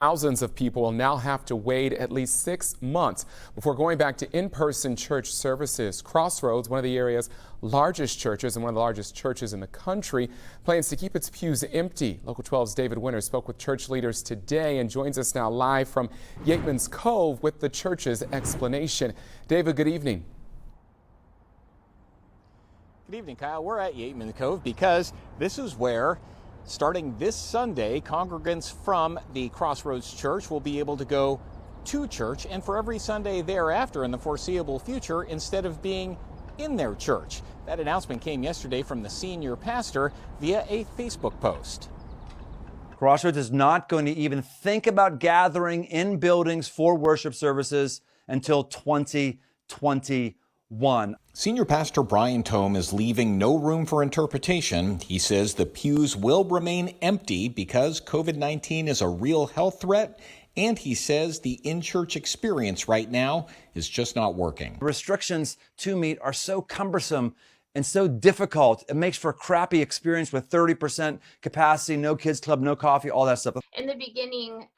Thousands of people will now have to wait at least 6 months before going back to in-person church services. Crossroads, one of the area's largest churches and one of the largest churches in the country, plans to keep its pews empty. Local 12's David Winter spoke with church leaders today and joins us now live from Yateman's Cove with the church's explanation. David, good evening. Good evening, Kyle. We're at Yateman's Cove because this is where, starting this Sunday, congregants from the Crossroads Church will be able to go to church and for every Sunday thereafter in the foreseeable future instead of being in their church. That announcement came yesterday from the senior pastor via a Facebook post. Crossroads is not going to even think about gathering in buildings for worship services until 2021. Senior Pastor Brian Tome is leaving no room for interpretation. He says the pews will remain empty because COVID-19 is a real health threat, and he says the in-church experience right now is just not working. Restrictions to meet are so cumbersome and so difficult. It makes for a crappy experience with 30% capacity, no kids club, no coffee, all that stuff. In the beginning,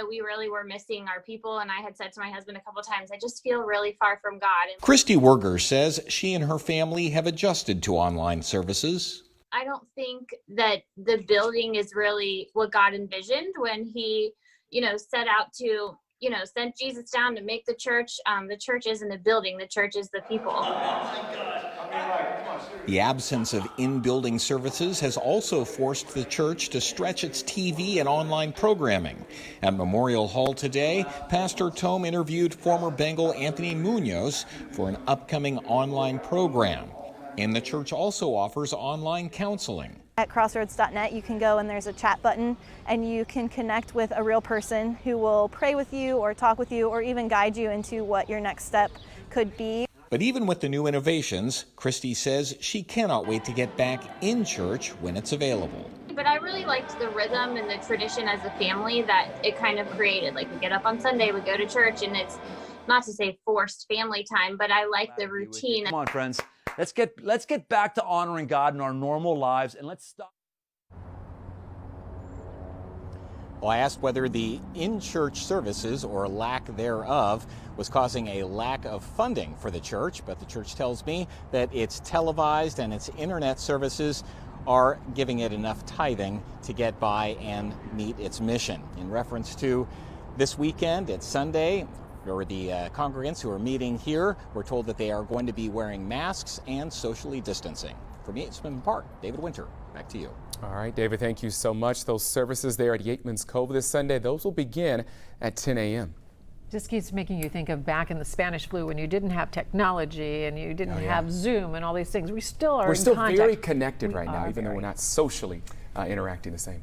we really were missing our people, and I had said to my husband a couple times, I just feel really far from God. Christi Wergers says she and her family have adjusted to online services. I don't think that the building is really what God envisioned when he, set out to, sent Jesus down to make the church. The church isn't a building, the church is the people. The absence of in-building services has also forced the church to stretch its TV and online programming. At Memorial Hall today, Pastor Tome interviewed former Bengal Anthony Munoz for an upcoming online program. And the church also offers online counseling. At crossroads.net, you can go and there's a chat button and you can connect with a real person who will pray with you or talk with you or even guide you into what your next step could be. But even with the new innovations, Christi says she cannot wait to get back in church when it's available. But I really liked the rhythm and the tradition as a family that it kind of created. Like, we get up on Sunday, we go to church, and it's not to say forced family time, but I like the routine. Come on, friends. Let's get back to honoring God in our normal lives, and let's stop. Well, I asked whether the in-church services, or lack thereof, was causing a lack of funding for the church, but the church tells me that it's televised and its internet services are giving it enough tithing to get by and meet its mission. In reference to this weekend, it's Sunday, or the congregants who are meeting here, we're told that they are going to be wearing masks and socially distancing. From Yateman Park, David Winter, back to you. All right, David, thank you so much. Those services there at Yateman's Cove this Sunday, those will begin at 10 a.m. Just keeps making you think of back in the Spanish flu when you didn't have technology and you didn't have Zoom and all these things. We still are in contact. We're still very connected right now, even though we're not socially interacting the same.